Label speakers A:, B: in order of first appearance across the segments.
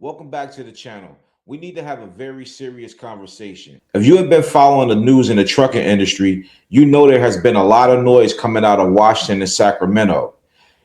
A: Welcome back to the channel. We need to have a very serious conversation. If you have been following the news in the trucking industry, you know there has been a lot of noise coming out of Washington and Sacramento.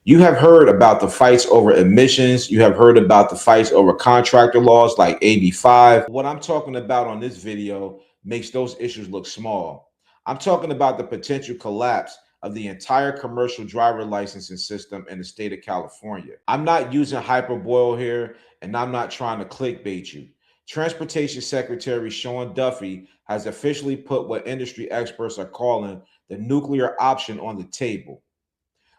A: You have heard about the fights over emissions. You have heard about the fights over contractor laws like AB5. What I'm talking about on this video makes those issues look small. I'm talking about the potential collapse of the entire commercial driver licensing system in the state of California. I'm not using hyperbole here, and I'm not trying to clickbait you. Transportation Secretary Sean Duffy has officially put what industry experts are calling the nuclear option on the table.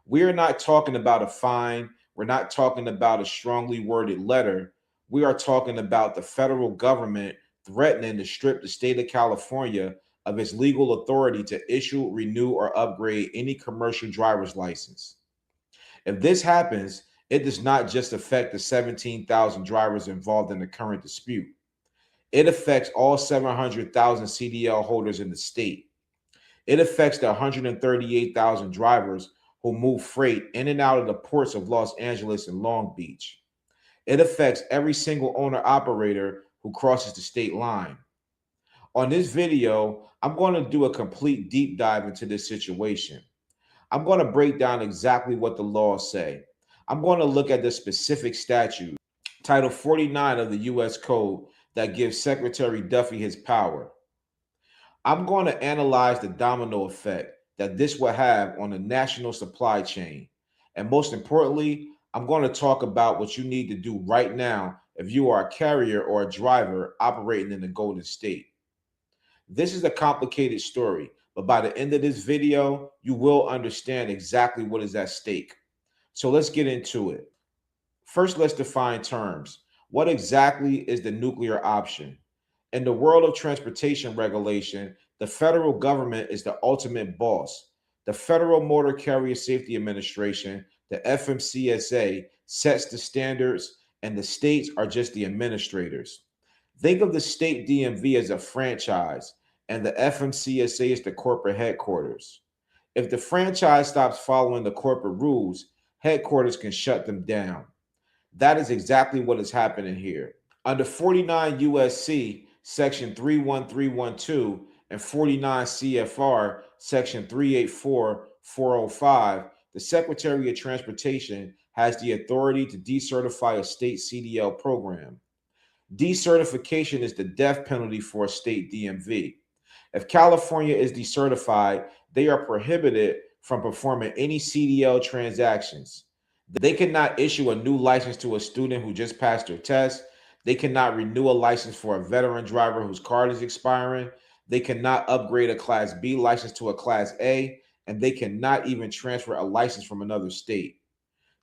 A: We are not talking about a fine. We're not talking about a strongly worded letter. We are talking about the federal government threatening to strip the state of California of its legal authority to issue, renew, or upgrade any commercial driver's license. If this happens, it does not just affect the 17,000 drivers involved in the current dispute. It affects all 700,000 CDL holders in the state. It affects the 138,000 drivers who move freight in and out of the ports of Los Angeles and Long Beach. It affects every single owner operator who crosses the state line. On this video, I'm going to do a complete deep dive into this situation. I'm going to break down exactly what the laws say. I'm going to look at the specific statute, Title 49 of the U.S. Code, that gives Secretary Duffy his power. I'm going to analyze the domino effect that this will have on the national supply chain. And most importantly, I'm going to talk about what you need to do right now if you are a carrier or a driver operating in the Golden State. This is a complicated story, but by the end of this video, you will understand exactly what is at stake. So let's get into it. First, let's define terms. What exactly is the nuclear option? In the world of transportation regulation, the federal government is the ultimate boss. The Federal Motor Carrier Safety Administration, the FMCSA, sets the standards, and the states are just the administrators. Think of the state DMV as a franchise, and the FMCSA is the corporate headquarters. If the franchise stops following the corporate rules, headquarters can shut them down. That is exactly what is happening here. Under 49 U.S.C. Section 31312 and 49 CFR Section 384405, the Secretary of Transportation has the authority to decertify a state CDL program. Decertification is the death penalty for a state DMV. If California is decertified, they are prohibited from performing any CDL transactions. They cannot issue a new license to a student who just passed their test. They cannot renew a license for a veteran driver whose card is expiring. They cannot upgrade a Class B license to a Class A, and they cannot even transfer a license from another state.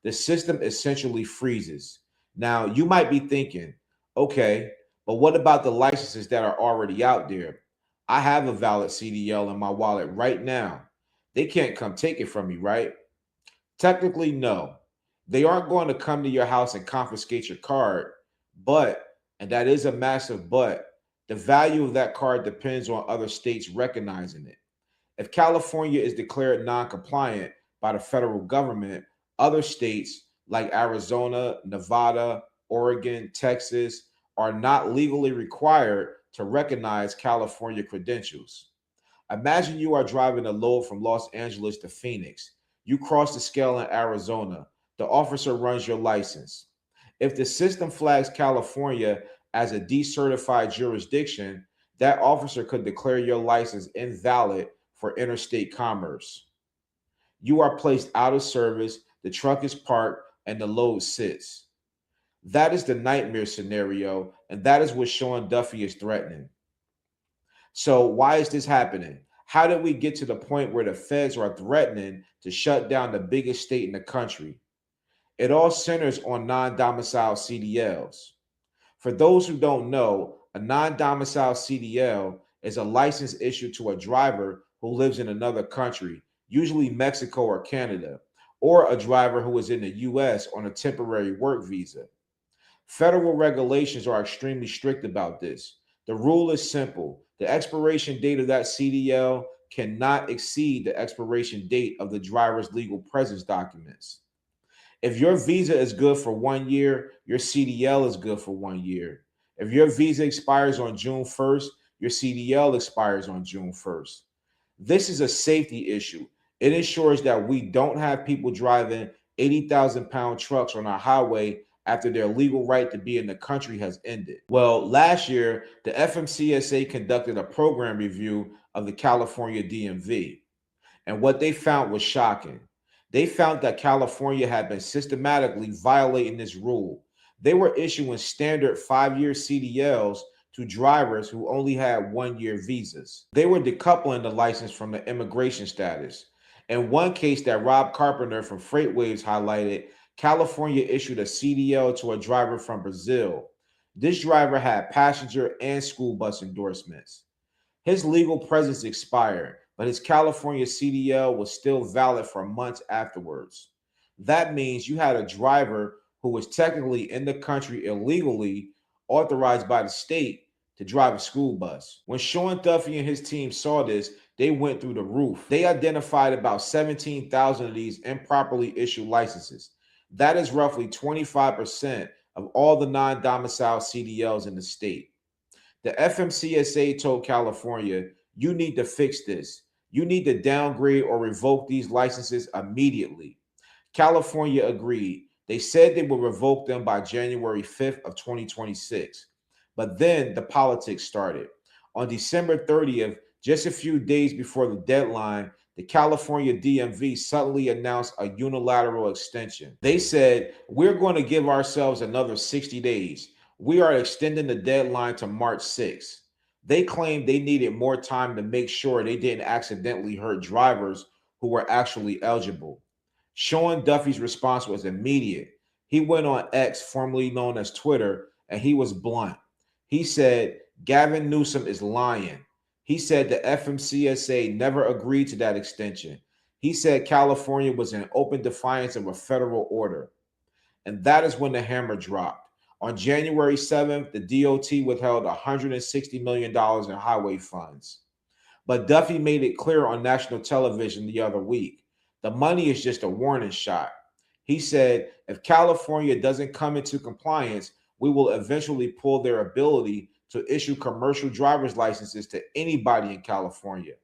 A: The system essentially freezes. Now, you might be thinking, okay, but what about the licenses that are already out there? I have a valid CDL in my wallet right now. They can't come take it from me, right? Technically, no. They aren't going to come to your house and confiscate your card, but, and that is a massive but, the value of that card depends on other states recognizing it. If California is declared non-compliant by the federal government, other states like Arizona, Nevada, Oregon, Texas are not legally required to recognize California credentials. Imagine you are driving a load from Los Angeles to Phoenix. You cross the scale in Arizona. The officer runs your license. If the system flags California as a decertified jurisdiction, that officer could declare your license invalid for interstate commerce. You are placed out of service, the truck is parked, and the load sits. That is the nightmare scenario, and that is what Sean Duffy is threatening. So why is this happening? How did we get to the point where the feds are threatening to shut down the biggest state in the country? It all centers on non-domicile CDLs. For those who don't know, a non-domicile CDL is a license issued to a driver who lives in another country, usually Mexico or Canada, or a driver who is in the U.S. on a temporary work visa. Federal regulations are extremely strict about this. The rule is simple. The expiration date of that CDL cannot exceed the expiration date of the driver's legal presence documents. If your visa is good for 1 year, your CDL is good for 1 year. If your visa expires on June 1st, your CDL expires on June 1st. This is a safety issue. It ensures that we don't have people driving 80,000-pound trucks on our highway after their legal right to be in the country has ended. Well, last year, the FMCSA conducted a program review of the California DMV. And what they found was shocking. They found that California had been systematically violating this rule. They were issuing standard 5-year CDLs to drivers who only had 1-year visas. They were decoupling the license from the immigration status. In one case that Rob Carpenter from FreightWaves highlighted, California issued a CDL to a driver from Brazil. This driver had passenger and school bus endorsements. His legal presence expired, but his California CDL was still valid for months afterwards. That means you had a driver who was technically in the country illegally, authorized by the state to drive a school bus. When Sean Duffy and his team saw this, they went through the roof. They identified about 17,000 of these improperly issued licenses. That is roughly 25% of all the non-domicile CDLs in the state. The FMCSA told California, you need to fix this. You need to downgrade or revoke these licenses immediately. California agreed. They said they would revoke them by January 5th of 2026. But then the politics started. On December 30th, just a few days before the deadline, the California DMV suddenly announced a unilateral extension. They said, we're going to give ourselves another 60 days. We are extending the deadline to March 6th. They claimed they needed more time to make sure they didn't accidentally hurt drivers who were actually eligible. Sean Duffy's response was immediate. He went on X, formerly known as Twitter, and he was blunt. He said, Gavin Newsom is lying. He said the FMCSA never agreed to that extension. He said California was in open defiance of a federal order. And that is when the hammer dropped. On January 7th, the DOT withheld $160 million in highway funds. But Duffy made it clear on national television the other week. The money is just a warning shot. He said, if California doesn't come into compliance, we will eventually pull their ability to issue commercial driver's licenses to anybody in California.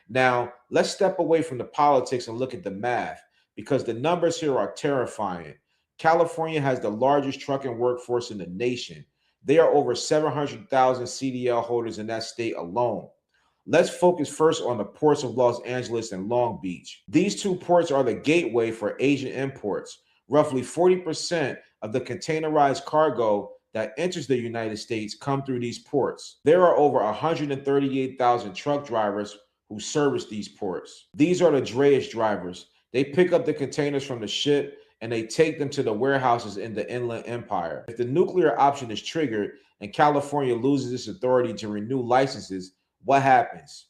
A: Now, let's step away from the politics and look at the math, because the numbers here are terrifying. California has the largest trucking workforce in the nation. There are over 700,000 CDL holders in that state alone. Let's focus first on the ports of Los Angeles and Long Beach. These two ports are the gateway for Asian imports. Roughly 40% of the containerized cargo that enters the United States come through these ports. There are over 138,000 truck drivers who service these ports. These are the drayage drivers. They pick up the containers from the ship and they take them to the warehouses in the Inland Empire. If the nuclear option is triggered and California loses its authority to renew licenses, what happens?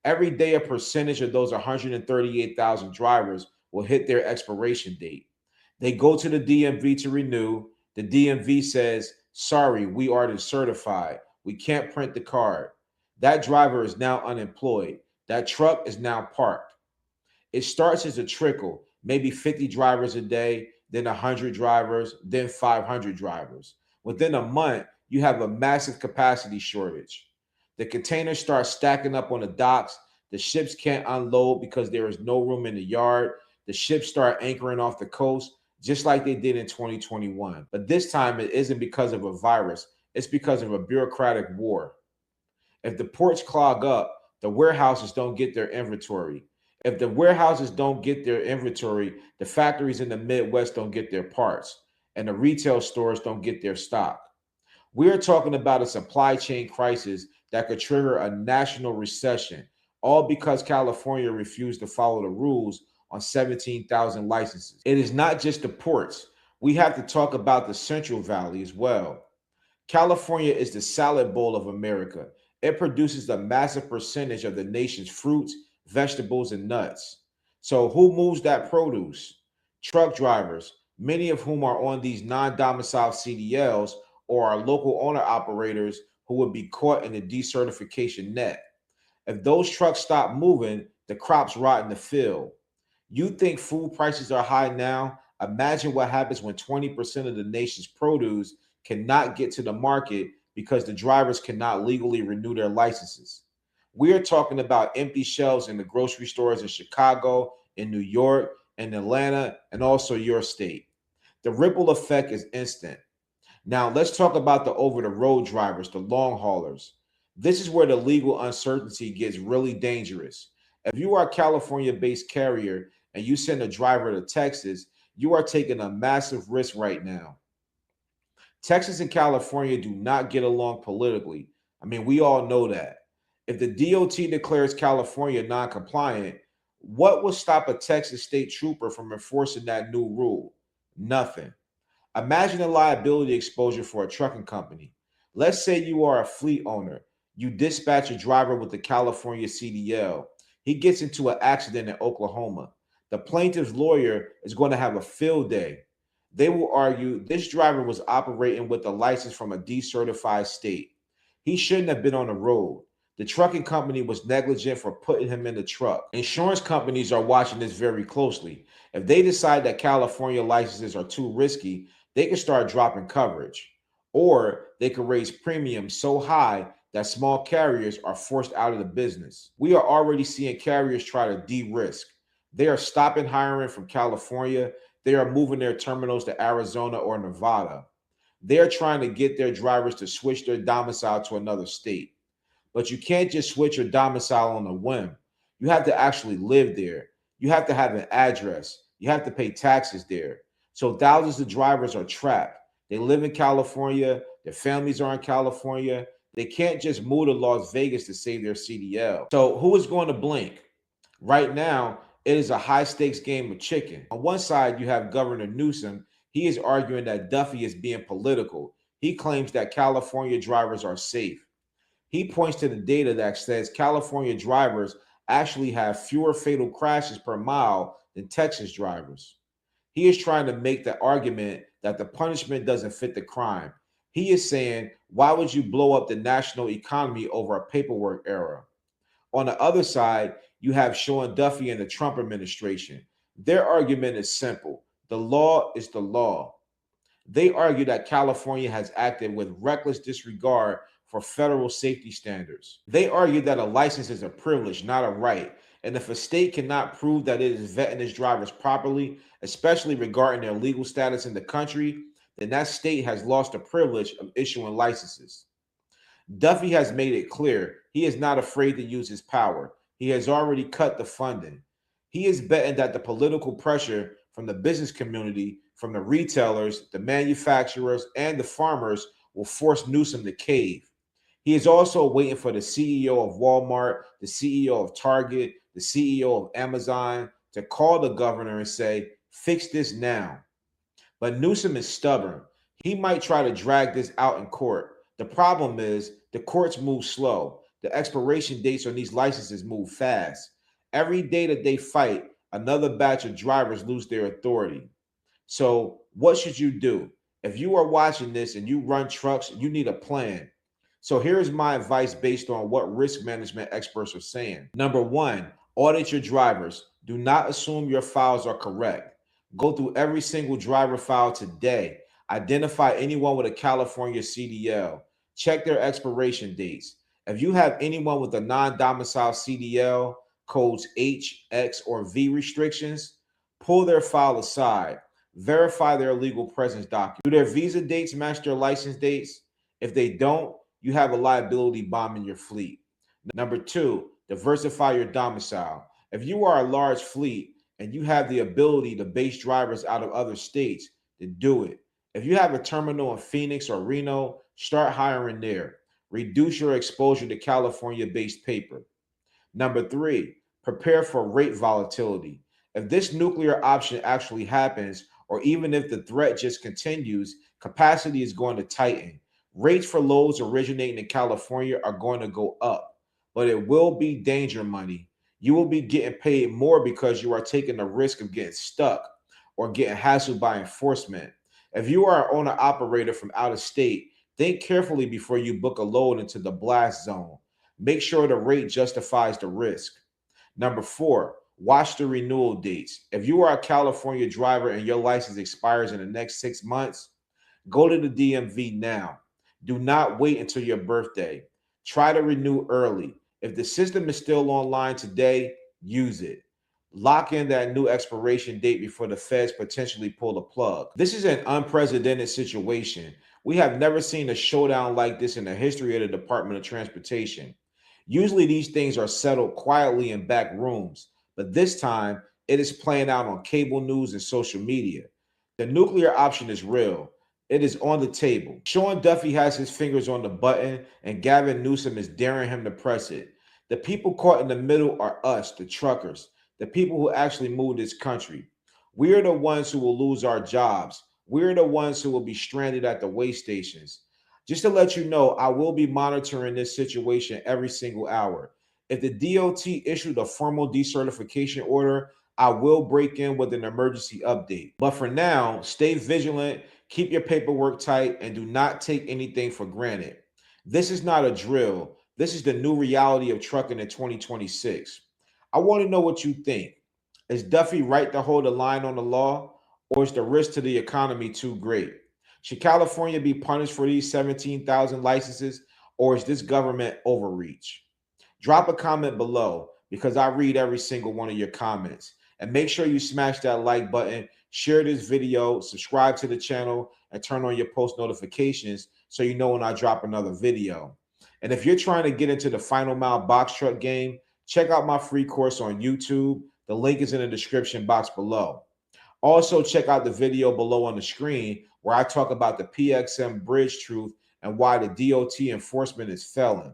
A: Every day, a percentage of those 138,000 drivers will hit their expiration date. They go to the DMV to renew. The DMV says, sorry, we are decertified. We can't print the card. That driver is now unemployed. That truck is now parked. It starts as a trickle, maybe 50 drivers a day, then 100 drivers, then 500 drivers. Within a month, you have a massive capacity shortage. The containers start stacking up on the docks. The ships can't unload because there is no room in the yard. The ships start anchoring off the coast, just like they did in 2021. But this time, it isn't because of a virus. It's because of a bureaucratic war. If the ports clog up, the warehouses don't get their inventory. If the warehouses don't get their inventory, the factories in the Midwest don't get their parts, and the retail stores don't get their stock. We are talking about a supply chain crisis that could trigger a national recession, all because California refused to follow the rules on 17,000 licenses. It is not just the ports. We have to talk about the Central Valley as well. California is the salad bowl of America. It produces a massive percentage of the nation's fruits, vegetables, and nuts. So who moves that produce? Truck drivers, many of whom are on these non-domicile CDLs, or our local owner operators who would be caught in the decertification net. If those trucks stop moving, the crops rot in the field. You think food prices are high now? Imagine what happens when 20% of the nation's produce cannot get to the market because the drivers cannot legally renew their licenses. We are talking about empty shelves in the grocery stores in Chicago, in New York, in Atlanta, and also your state. The ripple effect is instant. Now, let's talk about the over the road drivers, the long haulers. This is where the legal uncertainty gets really dangerous. If you are a California based carrier and you send a driver to Texas, you are taking a massive risk right now. Texas and California do not get along politically. I mean, we all know that. If the DOT declares California non compliant, what will stop a Texas state trooper from enforcing that new rule? Nothing. Imagine the liability exposure for a trucking company. Let's say you are a fleet owner. You dispatch a driver with the California CDL. He gets into an accident in Oklahoma. The plaintiff's lawyer is going to have a field day. They will argue this driver was operating with a license from a decertified state. He shouldn't have been on the road. The trucking company was negligent for putting him in the truck. Insurance companies are watching this very closely. If they decide that California licenses are too risky, they can start dropping coverage. Or they can raise premiums so high that small carriers are forced out of the business. We are already seeing carriers try to de-risk. They are stopping hiring from California. They are moving their terminals to Arizona or Nevada. They are trying to get their drivers to switch their domicile to another state. But you can't just switch your domicile on a whim. You have to actually live there. You have to have an address. You have to pay taxes there. So thousands of drivers are trapped. They live in California. Their families are in California. They can't just move to Las Vegas to save their CDL. So who is going to blink? Right now, it is a high stakes game of chicken. On one side, you have Governor Newsom. He is arguing that Duffy is being political. He claims that California drivers are safe. He points to the data that says California drivers actually have fewer fatal crashes per mile than Texas drivers. He is trying to make the argument that the punishment doesn't fit the crime. He is saying, why would you blow up the national economy over a paperwork error? On the other side, you have Sean Duffy and the Trump administration. Their argument is simple. The law is the law. They argue that California has acted with reckless disregard for federal safety standards. They argue that a license is a privilege, not a right. And if a state cannot prove that it is vetting its drivers properly, especially regarding their legal status in the country, then that state has lost the privilege of issuing licenses. Duffy has made it clear he is not afraid to use his power. He has already cut the funding. He is betting that the political pressure from the business community, from the retailers, the manufacturers, and the farmers will force Newsom to cave. He is also waiting for the CEO of Walmart, the CEO of Target, the CEO of Amazon to call the governor and say, fix this now. But Newsom is stubborn. He might try to drag this out in court. The problem is the courts move slow. The expiration dates on these licenses move fast. Every day that they fight, another batch of drivers lose their authority. So what should you do? If you are watching this and you run trucks, you need a plan. So here's my advice based on what risk management experts are saying. Number one, audit your drivers. Do not assume your files are correct. Go through every single driver file today. Identify anyone with a California CDL. Check their expiration dates. If you have anyone with a non-domicile CDL, codes H, X, or V restrictions, pull their file aside. Verify their legal presence document. Do their visa dates match their license dates? If they don't, you have a liability bomb in your fleet. Number two, diversify your domicile. If you are a large fleet and you have the ability to base drivers out of other states, then do it. If you have a terminal in Phoenix or Reno, start hiring there. Reduce your exposure to California-based paper. Number three, prepare for rate volatility. If this nuclear option actually happens, or even if the threat just continues, capacity is going to tighten. Rates for loads originating in California are going to go up, but it will be danger money. You will be getting paid more because you are taking the risk of getting stuck or getting hassled by enforcement. If you are an owner operator from out of state, think carefully before you book a load into the blast zone. Make sure the rate justifies the risk. Number four, Watch the renewal dates. If you are a California driver and your license expires in the next 6 months, go to the DMV now. Do not wait until your birthday. Try to renew early. If the system is still online today, use it. Lock in that new expiration date before the feds potentially pull the plug. This is an unprecedented situation. We have never seen a showdown like this in the history of the Department of Transportation. Usually these things are settled quietly in back rooms, but this time it is playing out on cable news and social media. The nuclear option is real. It is on the table. Sean Duffy has his fingers on the button, and Gavin Newsom is daring him to press it. The people caught in the middle are us, the truckers, the people who actually move this country. We are the ones who will lose our jobs. We're the ones who will be stranded at the way stations. Just to let you know, I will be monitoring this situation every single hour. If the DOT issued a formal decertification order, I will break in with an emergency update. But for now, stay vigilant, keep your paperwork tight, and do not take anything for granted. This is not a drill. This is the new reality of trucking in 2026. I want to know what you think. Is Duffy right to hold the line on the law, or is the risk to the economy too great? Should California be punished for these 17,000 licenses, or is this government overreach? Drop a comment below because I read every single one of your comments. And make sure you smash that like button, share this video, subscribe to the channel, and turn on your post notifications so you know when I drop another video. And if you're trying to get into the final mile box truck game, check out my free course on YouTube. The link is in the description box below. Also, check out the video below on the screen where I talk about the PXM bridge truth and why the DOT enforcement is failing.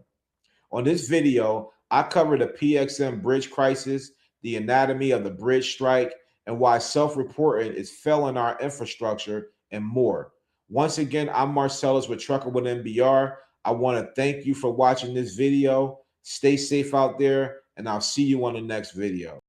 A: On this video, I cover the PXM bridge crisis, the anatomy of the bridge strike, and why self-reporting is failing our infrastructure, and more. Once again, I'm Marcellus with Trucker with NBR. I want to thank you for watching this video. Stay safe out there, and I'll see you on the next video.